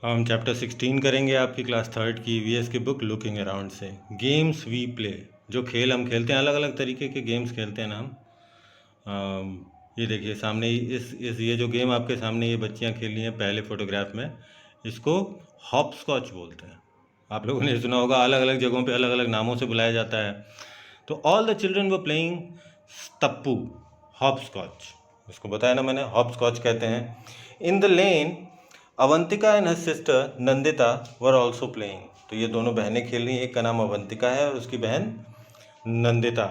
हम चैप्टर 16 करेंगे आपकी क्लास थर्ड की ईवीएस की बुक लुकिंग अराउंड से। गेम्स वी प्ले, जो खेल हम खेलते हैं, अलग अलग तरीके के गेम्स खेलते हैं ना हम। ये देखिए सामने इस ये जो गेम आपके सामने ये बच्चियां खेल रही हैं पहले फोटोग्राफ में, इसको हॉप स्कॉच बोलते हैं। आप लोगों ने सुना होगा, अलग अलग जगहों पे अलग अलग नामों से बुलाया जाता है। तो all the children were playing तप्पू, हॉप स्कॉच। इसको बताया ना मैंने, हॉप स्कॉच कहते हैं। In the lane Avantika and her sister Nandita were also playing. तो ये दोनों बहनें खेल रही हैं, एक का नाम अवंतिका है और उसकी बहन Nandita.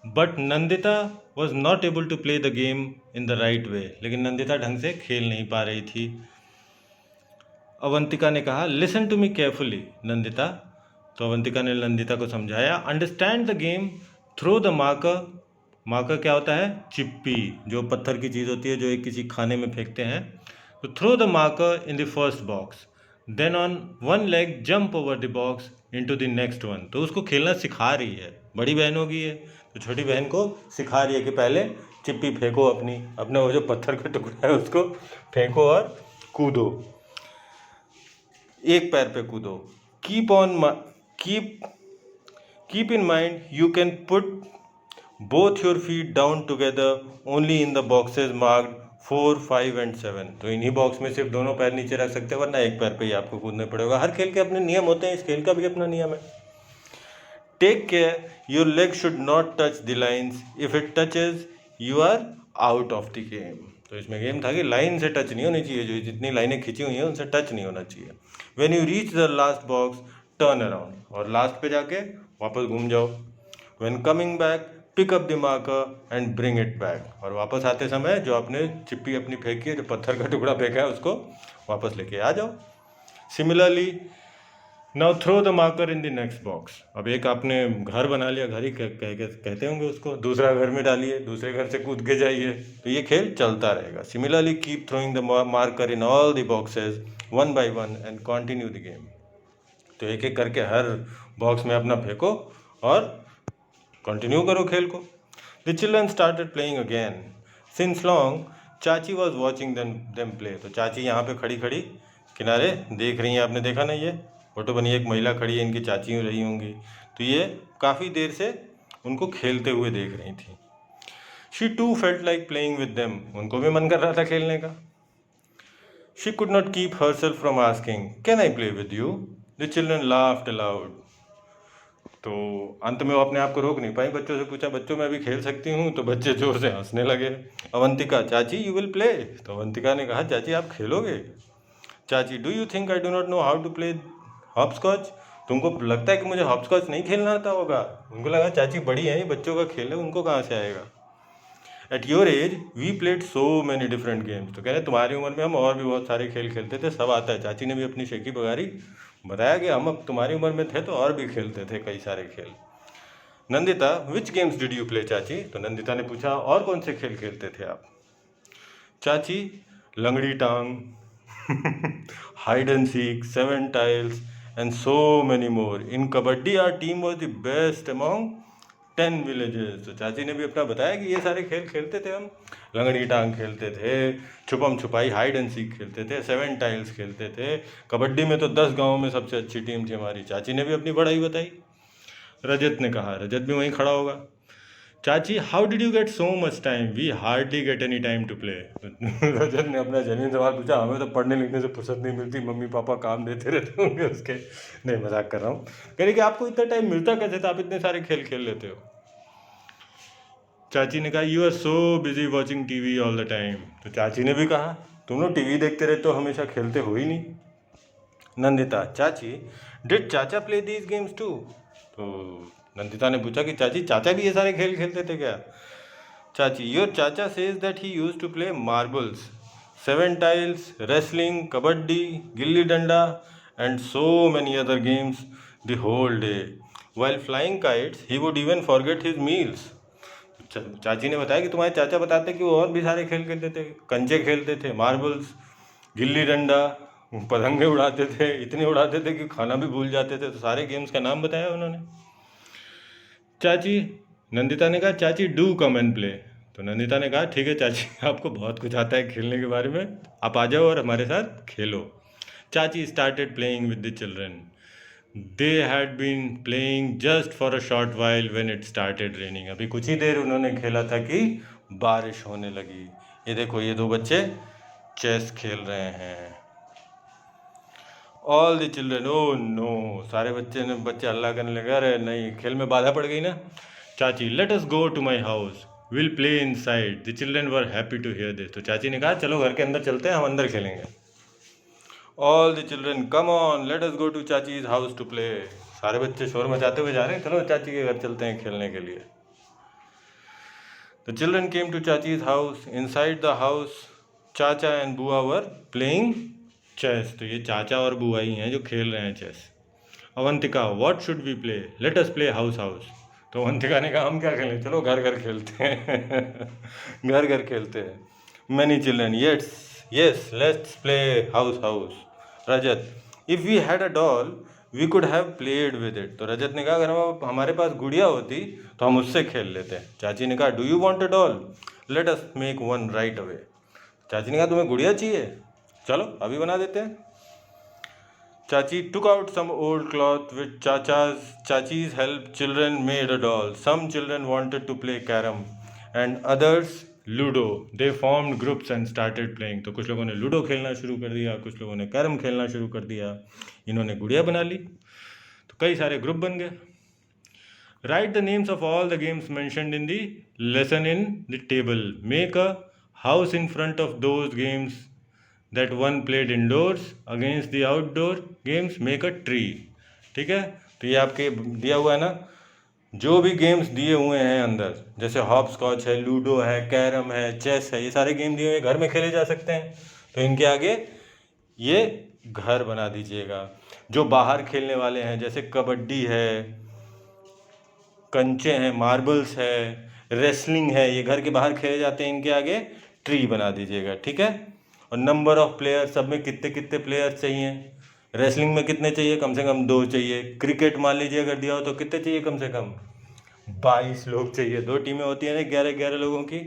But Nandita was not able to play the game in the right way, लेकिन नंदिता ढंग से खेल नहीं पा रही थी। अवंतिका ने कहा, listen to me carefully Nandita. तो अवंतिका ने नंदिता को समझाया, understand the game, throw the marker. Marker क्या होता है? चिप्पी, जो पत्थर की चीज़ होती है जो एक किसी खाने में फेंकते हैं। तो throw the marker in the first box, then on one leg jump over the box into the next one. तो उसको खेलना सिखा रही है, बड़ी बहन होगी है तो छोटी बहन को सिखा रही है कि पहले चिप्पी फेंको, अपने वो जो पत्थर का टुकड़ा है उसको फेंको और कूदो, एक पैर पे कूदो। Keep keep in mind you can put both your feet down together only in the boxes marked 4, 5 and 7। तो इन्हीं बॉक्स में सिर्फ दोनों पैर नीचे रख सकते हैं, वरना एक पैर पे ही आपको कूदना पड़ेगा। हर खेल के अपने नियम होते हैं, इस खेल का भी अपना नियम है। Take care your leg should not touch the lines, if it touches you are out of the game. तो इसमें गेम था कि लाइन से टच नहीं होनी चाहिए, जो जितनी लाइनें खींची हुई हैं उनसे टच नहीं होना चाहिए। When you reach the last box turn around, और लास्ट पे जाके वापस घूम जाओ। When coming back pick up the marker and bring it back, और वापस आते समय जो आपने चिप्पी अपनी फेंकी है, जो पत्थर का टुकड़ा फेंका है, उसको वापस लेके आ जाओ। Similarly now throw the marker in the next box. अब एक आपने घर बना लिया, घर ही कहते होंगे उसको, दूसरा घर में डालिए, दूसरे घर से कूद के जाइए। तो ये खेल चलता रहेगा। Similarly keep throwing the marker in all the boxes one by one and continue the game. तो एक एक करके हर बॉक्स में अपना फेंको और कंटिन्यू करो खेल को। The children started playing again. Since long चाची वॉज वॉचिंग देम प्ले। तो चाची यहाँ पे खड़ी खड़ी किनारे देख रही हैं। आपने देखा ना, ये फोटो बनी, एक महिला खड़ी है, इनकी चाची रही होंगी। तो ये काफ़ी देर से उनको खेलते हुए देख रही थी। She too felt like playing with them. उनको भी मन कर रहा था खेलने का। She could not keep herself from asking, can I play with you? The children laughed aloud. तो अंत में वो अपने आप को रोक नहीं पाई, बच्चों से पूछा, बच्चों मैं भी खेल सकती हूँ? तो बच्चे जोर से हंसने लगे। अवंतिका, चाची यू विल प्ले? तो अवंतिका ने कहा, चाची आप खेलोगे? Chachi, do you think I do not know how to play hopscotch? तुमको लगता है कि मुझे हॉपस्कॉच नहीं खेलना आता होगा? उनको लगा चाची बड़ी है, ये बच्चों का खेल है, उनको कहाँ से आएगा। At your age we played so many different games. तो कह रहे तुम्हारी उम्र में हम और भी बहुत सारे खेल खेलते थे, सब आता है। चाची ने भी अपनी शेखी बगारी, बताया कि हम अब तुम्हारी उम्र में थे तो और भी खेलते थे कई सारे खेल। नंदिता, विच गेम्स डिड यू प्ले चाची? तो नंदिता ने पूछा, और कौन से खेल खेलते थे आप? Chachi, langdi tang, hide and seek, 7 tiles and so many more. In kabaddi our team was the best among 10 villages. तो चाची ने भी अपना बताया कि ये सारे खेल खेलते थे हम। लंगड़ी टांग खेलते थे, छुपम छुपाई, हाइड एंड सीक खेलते थे, 7 टाइल्स खेलते थे, कबड्डी में तो 10 गाँव में सबसे अच्छी टीम थी हमारी। चाची ने भी अपनी बड़ाई बताई। रजत ने कहा, रजत भी वहीं खड़ा होगा, चाची how did you get so much time? We hardly get any time to play. Rajat ने अपना जमीन सवाल पूछा, हमें तो पढ़ने लिखने से फुर्सत नहीं मिलती, मम्मी पापा काम देते रहते होंगे उसके। नहीं, मजाक कर रहा हूँ। कह रही कि आपको इतना टाइम मिलता कैसे था, आप इतने सारे खेल खेल लेते हो? चाची ने कहा, you are so busy watching TV all the time. तो चाची ने भी कहा, तुम लोग टीवी देखते रहते हो, हमेशा खेलते हो ही नहीं। नंदिता, चाची डिड चाचा प्ले दीज गेम्स टू? तो नंदिता ने पूछा कि चाची चाचा भी ये सारे खेल खेलते थे क्या? Chachi, your chacha says that he use to play marbles, 7 tiles, wrestling, kabaddi, gilli danda and so many other games the whole day. While flying kites he would even forget his meals. चाची ने बताया कि तुम्हारे चाचा बताते कि वो और भी सारे खेल खेलते थे, कंचे खेलते थे, मार्बल्स, गिल्ली डंडा, पतंगे उड़ाते थे, इतने उड़ाते थे कि खाना भी भूल जाते थे। तो सारे गेम्स का नाम बताया उन्होंने। चाची, नंदिता ने कहा, चाची डू कम एंड प्ले। तो नंदिता ने कहा, ठीक है चाची, आपको बहुत कुछ आता है खेलने के बारे में, आप आ जाओ और हमारे साथ खेलो। Chachi started playing with the children. They had been playing just for a short while when it started raining. अभी कुछ ही देर उन्होंने खेला था कि बारिश होने लगी. ये देखो, ये दो बच्चे चेस खेल रहे हैं. All the children, oh no, सारे बच्चे हल्ला करने लगे, अरे नहीं, खेल में बाधा पड़ गई ना. Chachi, let us go to my house, will play inside. The children were happy to hear this. तो चाची ने कहा चलो घर के अंदर चलते हैं, हम अंदर खेलेंगे. All the children, come on, let us go to चाचीज हाउस टू प्ले. सारे बच्चे शोर मचाते हुए जा रहे हैं, चलो चाची के घर चलते हैं खेलने के लिए. द चिल्ड्रन केम टू चाचीज हाउस. इनसाइड द हाउस चाचा एंड बुआ वर प्लेइंग चेस. तो ये चाचा और बुआ ही हैं जो खेल रहे हैं chess. Avantika, what should we play, let us play house house. तो अवंतिका ने कहा हम क्या खेलें, चलो घर घर खेलते हैं. घर घर खेलते हैं. Many children, yes let's play house house. Rajat, if we had a doll we could have played with it. तो रजत ने कहा अगर हमारे पास गुड़िया होती तो हम उससे खेल लेते. चाची ने कहा do you want a doll, let us make one right away. चाची ने कहा तुम्हें गुड़िया चाहिए, चलो अभी बना देते हैं. चाची took out some old cloth with chachi's help. Children made a doll. Some children wanted to play carom and others ludo. They formed groups and started playing. तो कुछ लोगों ने लूडो खेलना शुरू कर दिया, कुछ लोगों ने कैरम खेलना शुरू कर दिया. इन्होंने गुड़िया बना ली, तो कई सारे ग्रुप बन गए. Write the names of all the games mentioned in the lesson in the table. Make a house in front of those games that one played indoors. Against the outdoor games make a tree. ठीक है, तो ये आपके दिया हुआ है ना, जो भी गेम्स दिए हुए हैं अंदर, जैसे हॉप स्कॉच है, लूडो है, कैरम है, चेस है, ये सारे गेम दिए हुए घर में खेले जा सकते हैं. तो इनके आगे ये घर बना दीजिएगा. जो बाहर खेलने वाले हैं जैसे कबड्डी है, कंचे हैं, मार्बल्स है, रेसलिंग है, ये घर के बाहर खेले जाते हैं, इनके आगे ट्री बना दीजिएगा. ठीक है. और नंबर ऑफ प्लेयर, सब में कितने कितने प्लेयर्स चाहिए. रेसलिंग में कितने चाहिए, कम से कम 2 चाहिए. क्रिकेट मान लीजिए अगर दिया हो तो कितने चाहिए, कम से कम 22 लोग चाहिए. 2 टीमें होती हैं ना 11-11 लोगों की.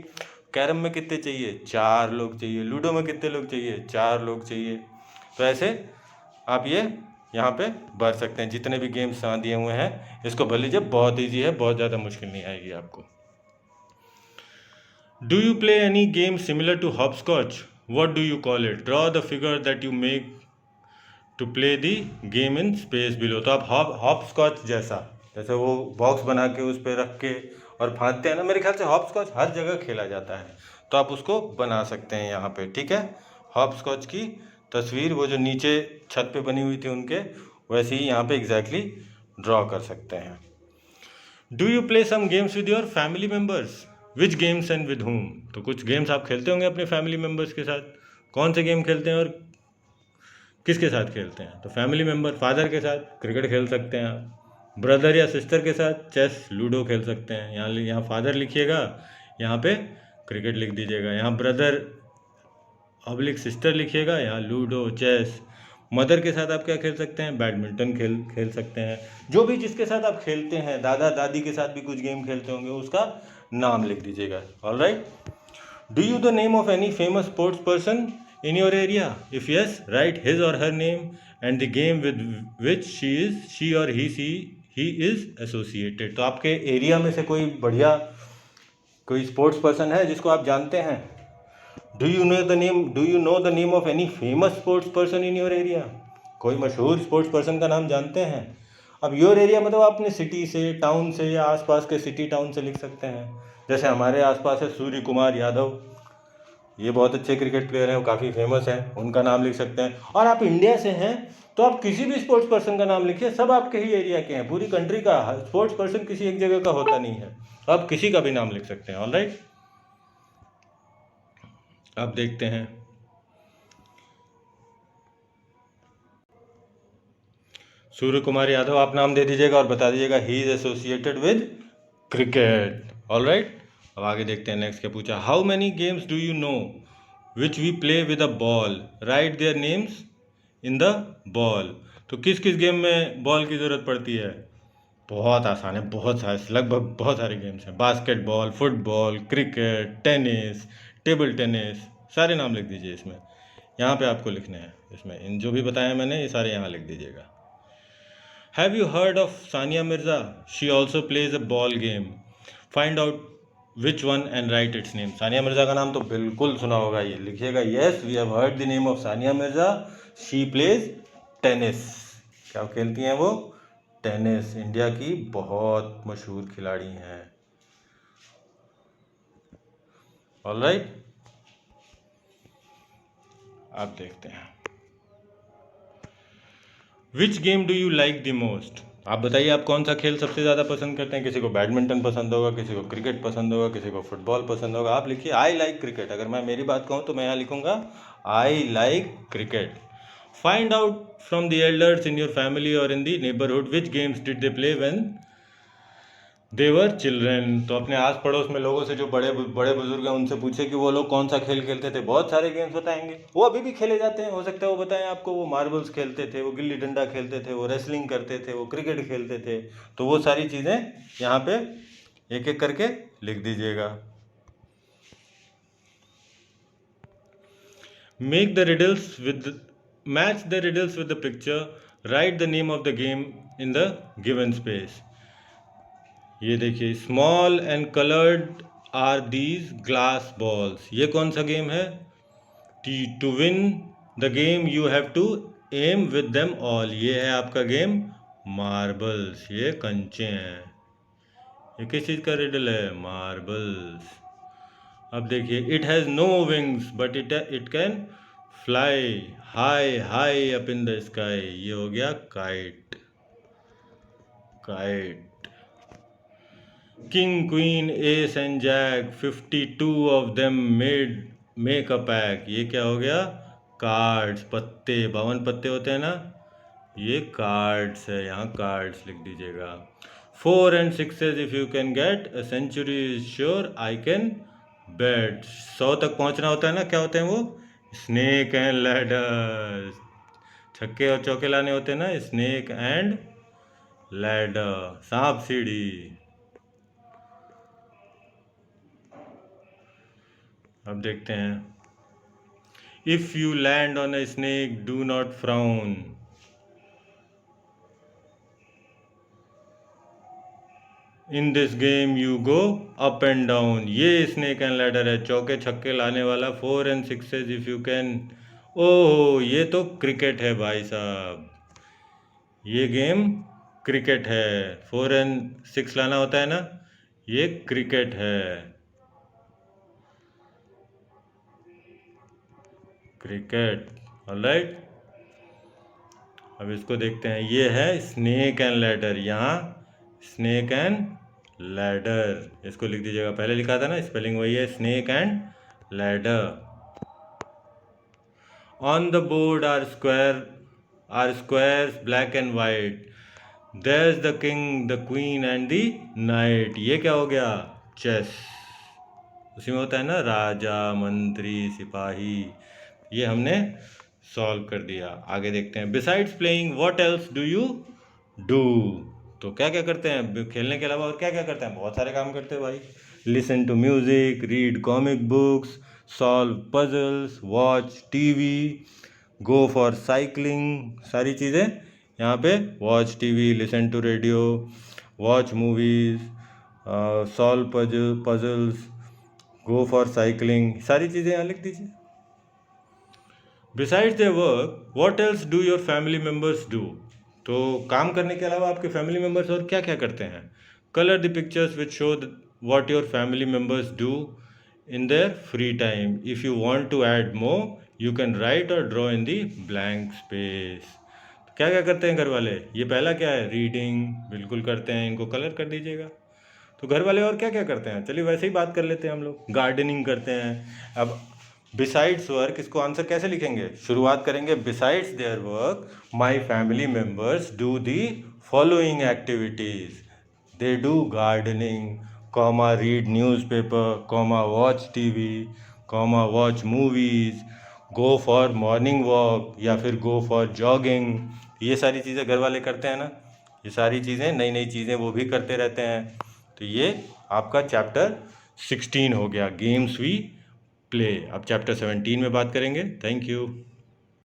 कैरम में कितने चाहिए, 4 लोग चाहिए. लूडो में कितने लोग चाहिए, 4 लोग चाहिए. तो ऐसे आप ये यहाँ पे भर सकते हैं जितने भी गेम्स यहाँ दिए हुए हैं. इसको भर लीजिए, बहुत ईजी है, बहुत ज़्यादा मुश्किल नहीं आएगी आपको. Do you play any game similar to hopscotch, what do you call it? Draw the figure that you make to play the game in space below. तो आप हॉप स्कॉच जैसे वो बॉक्स बना के उस पर रख के और फाँदते हैं ना, मेरे ख्याल से हॉप स्कॉच हर जगह खेला जाता है, तो आप उसको बना सकते हैं यहाँ पे. ठीक है, हॉप स्कॉच की तस्वीर वो जो नीचे छत पे बनी हुई थी उनके, वैसे ही यहाँ पे एग्जैक्टली ड्रॉ कर सकते हैं. Do you play some games with your family members, which games and with whom. तो कुछ गेम्स आप खेलते होंगे अपने फैमिली मेम्बर्स के साथ. कौन से गेम खेलते हैं और किसके साथ खेलते हैं. तो फैमिली मेम्बर, फादर के साथ क्रिकेट खेल सकते हैं आप. ब्रदर या सिस्टर के साथ चेस लूडो खेल सकते हैं. यहाँ फादर लिखिएगा, यहाँ पे क्रिकेट लिख दीजिएगा. यहाँ ब्रदर ऑब्लिक सिस्टर लिखिएगा, यहाँ लूडो चेस. मदर के साथ आप क्या खेल सकते हैं, बैडमिंटन खेल सकते हैं. जो भी जिसके साथ आप खेलते हैं, दादा दादी के साथ भी कुछ गेम खेलते होंगे, उसका नाम लिख दीजिएगा. All right. Do you the name of any famous sports person in your area. If yes, write his or her name and the game with which she or he is associated. तो आपके area में से कोई बढ़िया कोई sports person है जिसको आप जानते हैं. Do you know the name of any famous sports person in your area. कोई मशहूर स्पोर्ट्स पर्सन का नाम जानते हैं. अब योर एरिया मतलब अपने सिटी से, टाउन से, या आसपास के सिटी टाउन से लिख सकते हैं. जैसे हमारे आसपास है सूर्य कुमार यादव, ये बहुत अच्छे क्रिकेट प्लेयर हैं, वो काफ़ी फेमस हैं, उनका नाम लिख सकते हैं. और आप इंडिया से हैं तो आप किसी भी स्पोर्ट्स पर्सन का नाम लिखिए, सब आपके ही एरिया के हैं. पूरी कंट्री का स्पोर्ट्स पर्सन किसी एक जगह का होता नहीं है, आप किसी का भी नाम लिख सकते हैं. All right. अब देखते हैं सूर्य कुमार यादव, आप नाम दे दीजिएगा और बता दीजिएगा he is associated with cricket. All right. अब आगे देखते हैं नेक्स्ट क्या पूछा. How many games do you know which we play with a ball, write their names in the ball. तो किस किस गेम में बॉल की ज़रूरत पड़ती है. बहुत आसान है, बहुत सारे, लगभग बहुत सारे गेम्स हैं. Basketball, football, cricket, tennis, table tennis, सारे नाम लिख दीजिए इसमें. यहाँ पे आपको लिखने हैं, इसमें इन जो भी बताया मैंने ये सारे यहाँ लिख दीजिएगा। Have you heard of Sania Mirza? She also plays a ball game, find out which one and write its name. Sania Mirza का नाम तो बिल्कुल सुना होगा, ये लिखिएगा, yes we have heard the name of Sania Mirza, she plays tennis. क्या खेलती हैं वो? टेनिस। इंडिया की बहुत मशहूर खिलाड़ी हैं। ऑलराइट, आप देखते हैं which game do you like the most. आप बताइए आप कौन सा खेल सबसे ज़्यादा पसंद करते हैं। किसी को बैडमिंटन पसंद होगा, किसी को क्रिकेट पसंद होगा, किसी को फुटबॉल पसंद होगा। आप लिखिए आई लाइक क्रिकेट। अगर मैं मेरी बात कहूँ तो मैं यहाँ लिखूँगा I like cricket. Find out from the elders in your family or in the neighbourhood which games did they play when they were children. तो अपने आस पड़ोस में लोगों से जो बड़े बड़े बुजुर्ग हैं उनसे पूछे कि वो लोग कौन सा खेल खेलते थे। बहुत सारे गेम्स बताएंगे, वो अभी भी खेले जाते हैं, हो सकता है वो बताएं आपको। वो मार्बल्स खेलते थे, वो गिल्ली डंडा खेलते थे, वो रेसलिंग करते थे, वो क्रिकेट खेलते थे। तो वो सारी चीज़ें यहाँ पे एक एक करके लिख दीजिएगा। Make the riddles with match the riddles with the picture, write the name of the game in the given space. ये देखिए, small and coloured are these glass balls. ये कौन सा गेम है? To win the game you have to aim with them all. ये है आपका game marbles. ये कंचे हैं। ये किस चीज़ का रिडल है? मार्बल्स। अब देखिए, it has no wings but it can fly high high up in the sky. ये हो गया kite. Kite. King queen ace and jack 52 of them make a pack. ये क्या हो गया? कार्ड्स। पत्ते, 52 पत्ते होते हैं ना, ये कार्ड्स है। यहाँ कार्ड्स लिख दीजिएगा। 4 and 6 if you can get a century is sure I can bet. 100 तक पहुँचना होता है ना, क्या होते हैं वो? Snake and ladder. छक्के और चौके लाने होते हैं ना, स्नेक एंड लैडर, सांप सीढ़ी। अब देखते हैं, if you land on a snake do not frown. In this game you go up and down. ये स्नेक एंड लैडर है, चौके छक्के लाने वाला। 4 and 6 इफ यू कैन। ओह, ये तो क्रिकेट है भाई साहब। ये गेम क्रिकेट है। 4 and 6 लाना होता है ना, ये क्रिकेट है। क्रिकेट। ऑलराइट, अब इसको देखते हैं। ये है स्नेक एंड लैडर। यहाँ स्नेक एंड लैडर इसको लिख दीजिएगा। पहले लिखा था ना, स्पेलिंग वही है, snake and ladder. On the board are squares black and white. There the king the queen and the knight. ये क्या हो गया? चेस। उसी में होता है ना राजा, मंत्री, सिपाही। ये हमने सॉल्व कर दिया। आगे देखते हैं, besides playing what else do you do. तो क्या क्या करते हैं खेलने के अलावा, और क्या क्या करते हैं? बहुत सारे काम करते हैं भाई। Listen to music, read comic books, solve puzzles, watch TV, go for cycling. सारी चीज़ें यहाँ पे, watch TV, listen to radio, watch movies, solve puzzles, go for cycling, सारी चीज़ें यहाँ लिख दीजिए। Besides their work what else do your family members do. तो काम करने के अलावा आपके फैमिली मेम्बर्स और क्या क्या करते हैं? Colour the pictures which show what your family members do in their free time. If you want to add more you can write और draw in the blank space. क्या क्या करते हैं घर वाले? ये पहला क्या है? रीडिंग, बिल्कुल करते हैं, इनको कलर कर दीजिएगा। तो घर वाले और क्या क्या करते हैं? चलिए वैसे ही बात कर लेते हैं हम लोग। गार्डनिंग करते हैं। अब बिसाइड्स वर्क, इसको आंसर कैसे लिखेंगे? शुरुआत करेंगे, besides their work my family members do the following activities. They do gardening, comma read newspaper, comma watch TV, comma watch movies, go for morning walk या फिर गो फॉर जॉगिंग। ये सारी चीज़ें घर वाले करते हैं ना। ये सारी चीज़ें, नई नई चीज़ें वो भी करते रहते हैं। तो ये आपका चैप्टर 16 हो गया, गेम्स वी प्ले। अब चैप्टर 17 में बात करेंगे। Thank you.